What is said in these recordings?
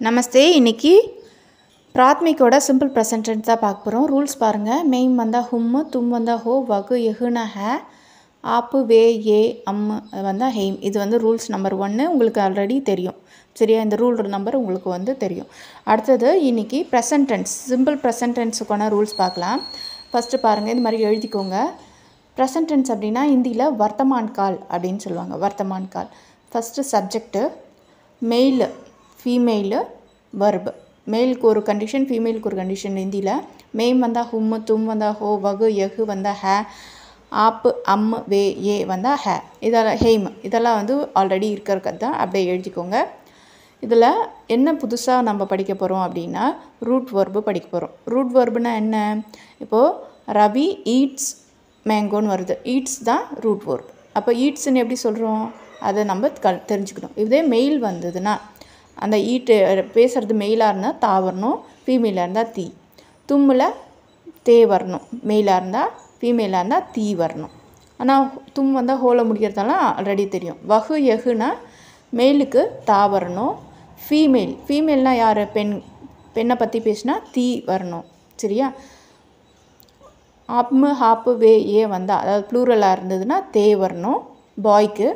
நமஸ்தே. இன்னைக்கு பிராத்மிகோட simple present tense தான் பார்க்க போகிறோம். ரூல்ஸ் பாருங்கள். மெய்ம் வந்தால் ஹும்மு, தும் வந்தால் ஹோ, வகு எஹுனா ஹே, ஆப்பு வே ஏ அம்மு வந்தால் ஹெய்ம். இது வந்து ரூல்ஸ் நம்பர் 1 உங்களுக்கு ஆல்ரெடி தெரியும். சரியா? இந்த ரூல் நம்பர் உங்களுக்கு தெரியும். அடுத்தது இன்றைக்கி ப்ரெசன்ட் டென்ஸ், சிம்பிள் ப்ரெசன்ட் டென்ஸுக்கான ரூல்ஸ் பார்க்கலாம். ஃபஸ்ட்டு பாருங்கள், இது மாதிரி எழுதிக்கோங்க. ப்ரெசன்ட் டென்ஸ் அப்படின்னா ஹிந்தியில் வர்த்தமான் கால் அப்படின்னு சொல்லுவாங்க. வர்த்தமான் கால். First subject, male female, verb. மேலுக்கு ஒரு கண்டிஷன், ஃபீமேலுக்கு ஒரு கண்டிஷன். ஹிந்தியில் மெய்ம் வந்தால் ஹும்மு, தும் வந்தால் ஹோ, வகு எஹு வந்தால் ஹே, ஆப்பு அம்மு வே ஏ வந்தால் ஹே, இதெல்லாம் ஹெய்ம். இதெல்லாம் ஆல்ரெடி இருக்கிறது தான். அப்படியே எழுதிக்கோங்க. இதில் என்ன புதுசாக நம்ம படிக்க போகிறோம் அப்படின்னா ரூட் வர்பு படிக்க போகிறோம். ரூட் வர்புனா என்ன? இப்போது ரவி ஈட்ஸ் மேங்கோன்னு வருது. ஈட்ஸ் தான் ரூட் வர்பு. அப்போ ஈட்ஸ்ன்னு எப்படி சொல்கிறோம்? அதை நம்ம தெரிஞ்சுக்கணும். இதே மெயில் வந்ததுன்னா அந்த ஈட்டு பேசுகிறது மெயிலாக இருந்தால் தா வரணும், ஃபீமேலாக இருந்தால் தீ. தும்மில் தே வரணும், மெயிலாக இருந்தால். ஃபீமேலாக இருந்தால் தீ வரணும். ஆனால் தும் வந்தால் ஹோல முடிக்கிறதெல்லாம் ஆல்ரெடி தெரியும். வகு எகுனா மெயிலுக்கு தா வரணும். ஃபீமேல்னால் யார்? பெண்ணை பற்றி பேசினா தீ வரணும். சரியா? அம்மு ஹாப்பு வே ஏ வந்தால், அதாவது ப்ளூரலாக இருந்ததுன்னா தே வரணும் பாய்க்கு.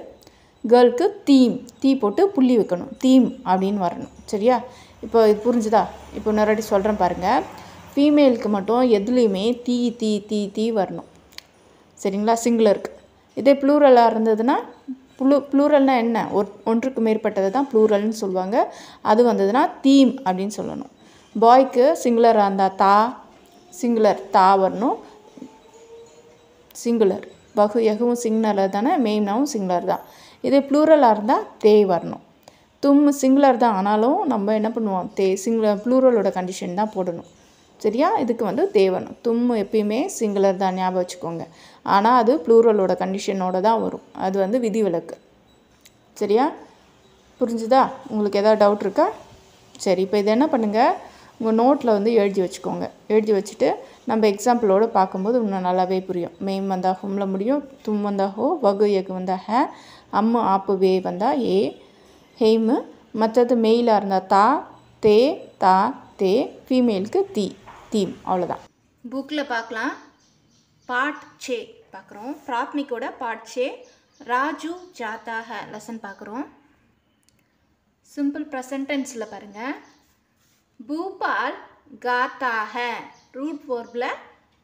கேர்ளுக்கு தீ போட்டு புள்ளி வைக்கணும், தீம் அப்படின்னு வரணும். சரியா? இப்போ இது புரிஞ்சுதா? இப்போ இன்னொரு சொல்கிறேன் பாருங்கள். ஃபீமேலுக்கு மட்டும் எதுலேயுமே தீ வரணும். சரிங்களா? சிங்குலருக்கு. இதே ப்ளூரலாக இருந்ததுன்னா ப்ளூரல்னால் என்ன? ஒன்றுக்கு மேற்பட்டது தான் ப்ளூரல்னு சொல்லுவாங்க. அது வந்ததுன்னா தீம் அப்படின்னு சொல்லணும். பாய்க்கு சிங்குலராக இருந்தால் தா, சிங்குலர் தா வரணும். சிங்குலர் வகு எகவும் சிங்குலர் தானே, மெயினாகவும் சிங்குலர் தான். இதே ப்ளூரலாக இருந்தால் தே வரணும். தும் சிங்குலர் தான், ஆனாலும் நம்ம என்ன பண்ணுவோம்? ப்ளூரலோட கண்டிஷன் தான் போடணும். சரியா? இதுக்கு தே வரணும். தும் எப்பயுமே சிங்குலர் தான், ஞாபகம் வச்சுக்கோங்க. ஆனால் அது ப்ளூரலோட கண்டிஷனோட தான் வரும். அது விதிவிலக்கு. சரியா? புரிஞ்சுதா? உங்களுக்கு எதாவது டவுட் இருக்கா? சரி, இப்போ இது என்ன பண்ணுங்கள், உங்கள் நோட்டில் எழுதி வச்சுக்கோங்க. எழுதி வச்சுட்டு நம்ம எக்ஸாம்பிளோடு பார்க்கும்போது இன்னும் நல்லாவே புரியும். மெய்ம் வந்தால் ஹும்மில் முடியும், தும் வந்தால் ஹோ, வகு எகு வந்தால் ஹே, அம்மு ஆப்பு வே வந்தால் ஏ, ஹெய்மு. மற்றது மெயிலாக இருந்தால் தா, தே, ஃபீமேலுக்கு தீம். அவ்வளோதான். புக்கில் பார்க்கலாம். பார்ட் 6 பார்க்குறோம். பிராத்மிகோட பார்ட் 6 ராஜு ஜாத்தா ஹே லெசன் பார்க்குறோம். சிம்பிள் ப்ரெசன்ட் டென்ஸில் பாருங்கள். பூபால் காத்தா ஹே, ரூட் வர்பில்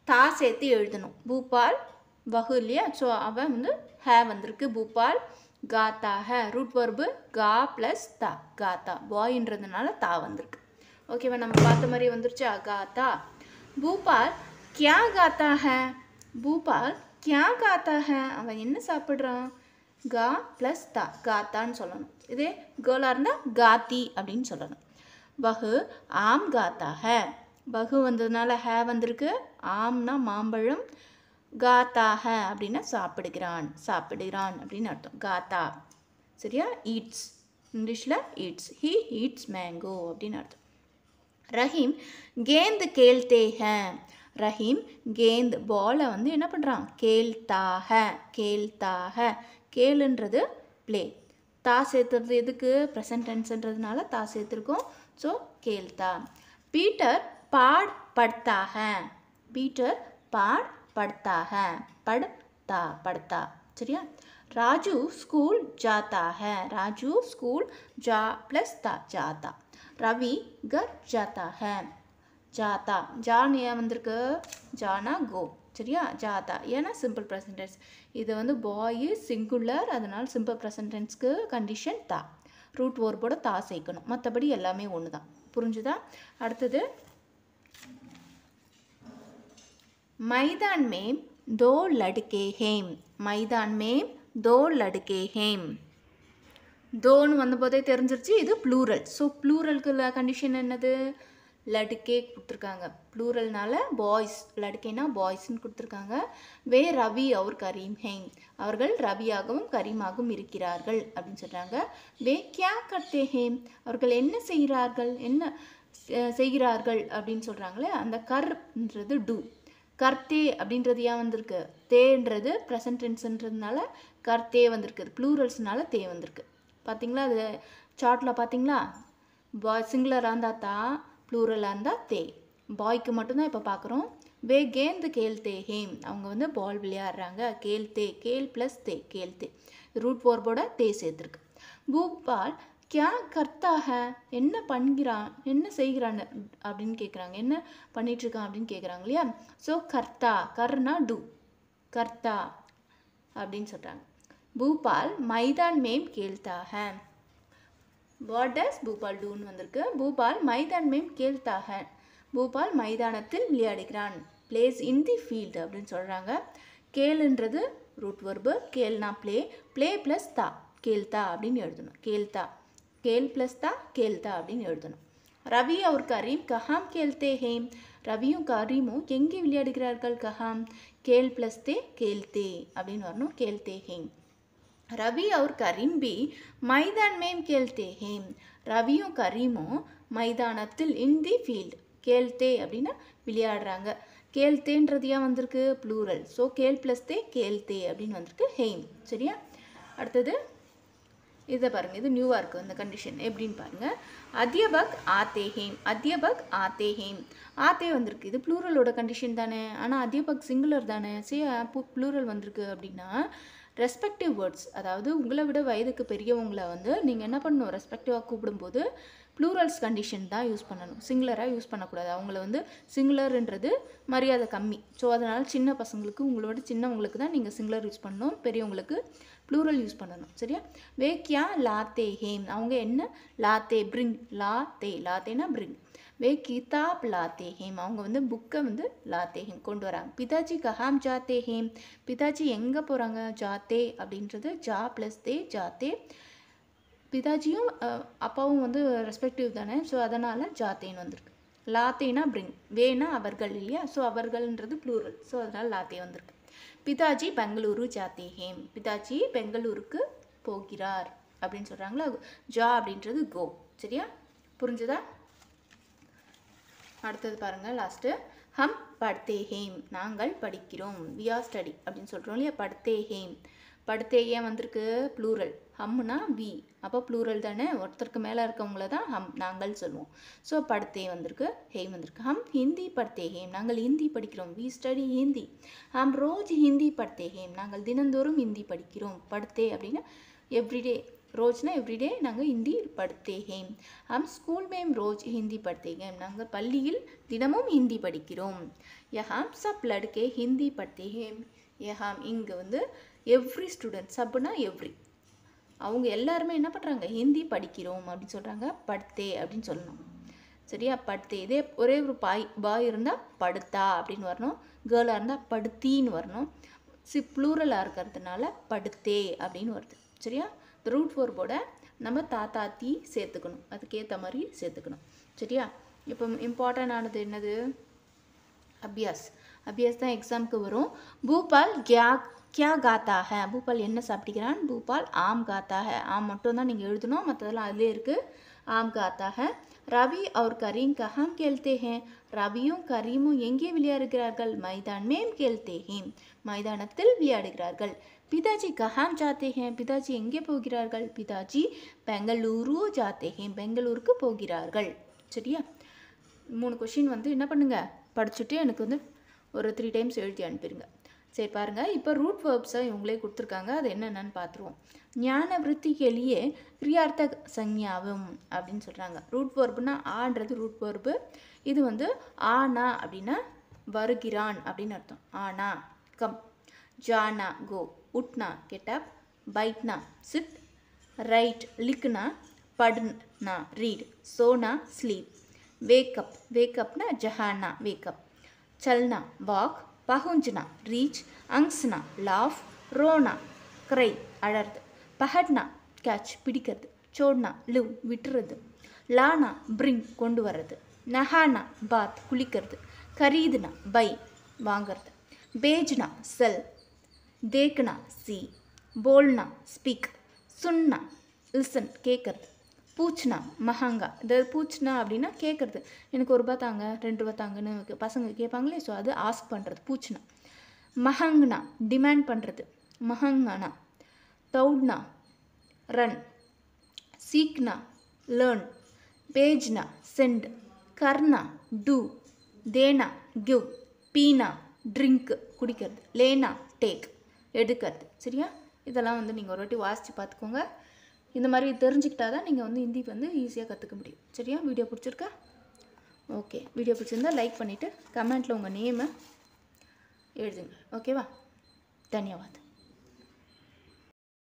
தா சேர்த்து எழுதணும். பூபால் வகு இல்லையா? ஸோ அவன் ஹே வந்திருக்கு. பூபால் காத்தா ஹே, ரூட் வர்பு கா ப்ளஸ் தா, காத்தா. பாயின்றதுனால தா வந்திருக்கு. ஓகேவா? நம்ம பார்த்த மாதிரி வந்துருச்சா? காத்தா. பூபால் கியா காத்தா ஹே, பூபால் கியா காத்தா ஹே, அவன் என்ன சாப்பிட்றான்? கா ப்ளஸ் தா, காத்தான்னு சொல்லணும். இதே கேர்ளாக இருந்தால் காத்தி அப்படின்னு சொல்லணும். வகு ஆம் காத்தா ஹே, வகு வந்ததுனால ஹே வந்திருக்கு. ஆம்னா மாம்பழம், காத்தா ஹே அப்படின்னா சாப்பிடுகிறான் அப்படின்னு அர்த்தம். காத்தா. சரியா? ஈட்ஸ், இங்கிலீஷில் ஈட்ஸ். ஹீ ஈட்ஸ் மேங்கோ அப்படின்னு அர்த்தம். ரஹீம் கேந்த் கேல்தே ஹே, ரஹீம் கேந்த் பாலை என்ன பண்ணுறான்? கேல்தா ஹே. கேளுன்றது ப்ளே. தா சேர்த்துறது எதுக்கு? ப்ரெசன்ட் டென்ஸ்ன்றதுனால தா சேர்த்துருக்கோம். ஸோ கேல்தா. பீட்டர் பாட் படுத்தா ஹே, பீட்டர் பாட் படுத்தா ஹே, படுத்தா. சரியா? ராஜு ஸ்கூல் ஜாத்தா ஹே, ராஜு ஸ்கூல் ஜா ப்ளஸ் தா, ஜாத்தா. ரவி கர் ஜாத்தா ஹே, ஜாத்தா. ஜான் ஏன் வந்திருக்கு? ஜானா கோ. சரியா? ஜாத்தா. ஏன்னா சிம்பிள் ப்ரெசன்ட் டென்ஸ். இது பாய் சிங்குலர், அதனால் சிம்பிள் ப்ரெசன்ட் டென்ஸ்க்கு கண்டிஷன் தா. ரூட் வர்போட தா சேர்க்கணும். மற்றபடி எல்லாமே ஒன்று தான். புரிஞ்சுதா? அடுத்தது मैदान में 2 लड़के हैं, मैदान में 2 लड़के हैं. தோன்னு வந்தபோதே தெரிஞ்சிருச்சு இது ப்ளூரல். ஸோ ப்ளூரலுக்கு கண்டிஷன் என்னது? லடுக்கே கொடுத்துருக்காங்க. ப்ளூரல்னால பாய்ஸ், லடுக்கேனா பாய்ஸ்ன்னு கொடுத்துருக்காங்க. வே ரவி அவர் கரீம் ஹெங், அவர்கள் ரவியாகவும் கரீமாகவும் இருக்கிறார்கள் அப்படின்னு சொல்கிறாங்க. வே கியா கர்த்தே ஹேம், அவர்கள் என்ன செய்கிறார்கள் அப்படின்னு சொல்கிறாங்களே. அந்த கர்ன்றது டூ, கர்த்தே அப்படின்றது ஏன் வந்திருக்கு? தேன்றது ப்ரெசன்ட் டென்ஸ்ன்றதுனால கர்த்தே வந்திருக்கு. ப்ளூரல்ஸ்னால தே வந்திருக்கு. பார்த்தீங்களா? அது சார்ட்டில் பார்த்தீங்களா? பாய் சிங்குலராக இருந்தால் தா, ப்ளூரலாக இருந்தால் தே. பாய்க்கு மட்டும்தான் இப்போ பார்க்குறோம். வே கேந்து கேல்தே ஹேம், அவங்க வந்து பால் விளையாடுறாங்க. கேல்தே, கேல் ப்ளஸ் தே, கேல்தே. ரூட் வேர்போட தே சேர்த்துருக்கு. பூபால் கியா கர்த்தா ஹே, என்ன பண்ணுகிறான், என்ன செய்கிறான் அப்படின்னு கேட்குறாங்க. என்ன பண்ணிகிட்ருக்கான் அப்படின்னு கேட்குறாங்க இல்லையா. ஸோ கர்த்தா, கர்னா டூ, கர்த்தா அப்படின்னு சொல்கிறாங்க. பூபால் மைதான் மேம் கேல்தா ஹே. வாட் டஸ் பூபால் டூன்னு வந்திருக்கு. பூபால் மைதான் மேம் கேல்தா ஹே, பூபால் மைதானத்தில் விளையாடுகிறான். பிளேஸ் இன் தி ஃபீல்டு அப்படின்னு சொல்கிறாங்க. கேலுன்றது ரூட் வர்பு, கேல்னா ப்ளே, ப்ளே ப்ளஸ் தா, கேல்தா அப்படின்னு எழுதணும். கேல்தா, கேல் ப்ளஸ் தா, கேல்தா அப்படின்னு எழுதணும். ரவி और கரீம் கஹாம் கேல்தே ஹேம், ரவியும் கரீமும் எங்கே விளையாடுகிறார்கள். கஹாம், கேல் ப்ளஸ் தே, கேல்தே அப்படின்னு வரணும். கேல்தே ஹேம். ரவி और கரீம் பி மைதான் மேம் கேல்தே ஹேம், ரவியும் கரீமும் மைதானத்தில் இன் தி ஃபீல்டு, கேல்தே அப்படின்னா விளையாடுறாங்க. கேல்தேன்றது ஏன் வந்திருக்கு, ப்ளூரல். ஸோ கேல் ப்ளஸ் தே, கேல்தே அப்படின்னு வந்திருக்கு. ஹேம். சரியா. அடுத்தது இதை பாருங்கள், இது நியூவாக இருக்குது இந்த கண்டிஷன். எப்படின்னு பாருங்கள். அத்தியபக் ஆத்தே ஹேம், அத்தியபக் ஆத்தே ஹேம், ஆத்தே வந்திருக்கு. இது ப்ளூரலோட கண்டிஷன் தானே, ஆனால் அத்தியபக் சிங்குலர் தானே. சரி, ப்ளூரல் வந்திருக்கு அப்படின்னா ரெஸ்பெக்டிவ் வேர்ட்ஸ், அதாவது உங்களை விட வயதுக்கு பெரியவங்களை வந்து நீங்கள் என்ன பண்ணணும், ரெஸ்பெக்டிவாக கூப்பிடும்போது ப்ளூரல்ஸ் கண்டிஷன் தான் யூஸ் பண்ணணும். சிங்குலராக யூஸ் பண்ணக்கூடாது. அவங்கள வந்து சிங்குலர்ன்றது மரியாதை கம்மி. ஸோ அதனால் சின்ன பசங்களுக்கு, உங்களோட சின்னவங்களுக்கு தான் நீங்கள் சிங்குலர் யூஸ் பண்ணணும், பெரியவங்களுக்கு ப்ளூரல் யூஸ் பண்ணணும். சரியா. வே கியா லாத்தே ஹேம், அவங்க என்ன லாத்தே, பிரிங், லாத்தே, லாத்தேனா பிரிங். வே கிதாப் லாத்தே ஹேம், அவங்க வந்து புக்கை வந்து லாத்தே ஹேம் கொண்டு வராங்க. பிதாஜி கஹாம் ஜாத்தே ஹேம், பிதாஜி எங்கே போகிறாங்க. ஜாத்தே அப்படின்றது ஜா ப்ளஸ் தே, ஜாத்தே. பிதாஜியும் அப்பாவும் வந்து ரெஸ்பெக்டிவ் தானே. ஸோ அதனால் ஜாத்தேன்னு வந்திருக்கு. லாத்தேனா பிரிங், வேனா அவர்கள் இல்லையா. So அவர்கள்ன்றது plural. ஸோ அதனால் லாத்தே வந்திருக்கு. பிதாஜி பெங்களூரு ஜாத்தே ஹேம், பிதாஜி பெங்களூருக்கு போகிறார் அப்படின்னு சொல்கிறாங்களா. ஜா அப்படின்றது கோ. சரியா, புரிஞ்சுதா. அடுத்தது பாருங்கள், லாஸ்ட்டு. ஹம் படுத்தே ஹேம், நாங்கள் படிக்கிறோம். வி ஆர் ஸ்டடி அப்படின்னு சொல்கிறோம் இல்லையா. படுத்தே ஹேம், படுத்தே ஏன் வந்திருக்கு, ப்ளூரல். ஹம்னா வி, அப்போ ப்ளூரல் தானே. ஒருத்தருக்கு மேலே இருக்கவங்கள தான் ஹம், நாங்கள் சொல்லுவோம். ஸோ படுத்தே வந்திருக்கு, ஹேம் வந்திருக்கு. ஹம் ஹிந்தி படுத்தே ஹேம், நாங்கள் ஹிந்தி படிக்கிறோம். We study Hindi. ஹம் ரோஜ் ஹிந்தி படுத்தே ஹேம், நாங்கள் தினந்தோறும் ஹிந்தி படிக்கிறோம். படுத்தே அப்படின்னா எவ்ரிடே, ரோஜ்னா எவ்ரிடே நாங்கள் ஹிந்தி படுத்தே ஹேம். ஹம் ஸ்கூல் மேம் ரோஜ் ஹிந்தி படுத்தே ஹேம், நாங்கள் பள்ளியில் தினமும் ஹிந்தி படிக்கிறோம். யஹாம் சப் லடுக்கே ஹிந்தி படுத்தே ஹேம், யஹாம் இங்கே வந்து எவ்ரி ஸ்டூடெண்ட், சப்னா எவ்ரி, அவங்க எல்லாருமே என்ன பண்ணுறாங்க, ஹிந்தி படிக்கிறோம் அப்படின்னு சொல்கிறாங்க. படுத்தே அப்படின்னு சொல்லணும். சரியா. படுத்தே. இதே ஒரே ஒரு பாய் இருந்தால் படுத்தா அப்படின்னு வரணும். கேர்ளாக இருந்தால் படுத்தின்னு வரணும். ப்ளூரலாக இருக்கிறதுனால படுத்தே அப்படின்னு வருது. சரியா. ரூட் வேர்போட நம்ம தாத்தா தீ சேர்த்துக்கணும், அதுக்கேற்ற மாதிரி சேர்த்துக்கணும். சரியா. இப்போ இம்பார்ட்டன்ட் ஆனது என்னது, அபியாஸ். அபியாஸ் தான் எக்ஸாமுக்கு வரும். பூபால் क्या गाता है, பூபால் என்ன சாப்பிட்டுக்கிறான். பூபால் ஆம் காத்தா है, ஆம் மட்டும் தான் நீங்கள் எழுதணும், மற்றதெல்லாம் அதிலே இருக்குது. ஆம் காத்தா है. ரவி और கரீம் கஹாம் கேல்தே हैं, ரவியும் கரீமும் எங்கே விளையாடுகிறார்கள். மைதான் மேம் கேல்தே हैं, மைதானத்தில் விளையாடுகிறார்கள். பிதாஜி கஹாம் ஜாத்தே हैं, பிதாஜி எங்கே போகிறார்கள். பிதாஜி பெங்களூரு ஜாத்தே हैं, பெங்களூருக்கு போகிறார்கள். சரியா. 3 கொஷின் வந்து என்ன பண்ணுங்கள், படிச்சுட்டு எனக்கு வந்து ஒரு 3 டைம்ஸ் எழுதி அனுப்பிடுங்க. சரி பாருங்கள், இப்போ ரூட் வேர்ப்ஸை இவங்களே கொடுத்துருக்காங்க, அது என்னென்னு பார்த்துருவோம். ஞான விருத்திகளையே கிரியார்த்த சஞ்ஞாவும் அப்படின்னு சொல்கிறாங்க. ரூட் வேர்புனா ஆன்றது ரூட் வேர்பு. இது வந்து ஆனா அப்படின்னா வருகிறான் அப்படின்னு அர்த்தம். ஆனா கம், ஜானா கோ, உட்னா கெட் அப், பைட்னா சிட், ரைட் லிக்னா படுனா ரீட், சோனா ஸ்லீப், வேக்கப், வேக்கப்னா ஜஹானா வேக்கப், சல்னா வாக், பஹுஞ்சனா ரீச், அங்ஸ்னா லாஃப், ரோனா க்ரை அழறது, பஹட்னா கேட்ச் பிடிக்கிறது, சோட்னா லிவ் விட்டுறது, லானா பிரிங் கொண்டு வர்றது, நஹானா பாத் குளிக்கிறது, கரீதுனா பை வாங்கிறது, பேஜ்னா செல், தேக்னா சி, போல்னா ஸ்பீக், சுன்னா லிசன் கேட்கறது, பூச்னா மஹாங்கா. இந்த பூச்னா அப்படின்னா கேட்குறது, எனக்கு 1 ரூபா தாங்க 2 ரூபா தாங்கன்னு பசங்க கேட்பாங்களே, ஸோ அது ஆஸ்க் பண்ணுறது பூச்னா. மஹங்னா டிமாண்ட் பண்ணுறது, மஹங்கானா. தௌட்னா ரன், சீக்னா லேர்ன், பேஜ்னா சென்ட், கர்னா டூ, தேனா கிவ், பீனா ட்ரிங்க் குடிக்கிறது, லேனா டேக் எடுக்கிறது. சரியா? இதெல்லாம் வந்து நீங்கள் ஒரு வாட்டி வாசித்து பார்த்துக்கோங்க. இந்த மாதிரி தெரிஞ்சுக்கிட்டா தான் நீங்கள் வந்து ஹிந்தி வந்து ஈஸியாக கற்றுக்க முடியும். சரியா? வீடியோ பிடிச்சிருக்கா? ஓகே, வீடியோ பிடிச்சிருந்தா லைக் பண்ணிவிட்டு கமெண்ட்டில் உங்கள் நேமை எழுதுங்க. ஓகேவா? தன்யவாத்.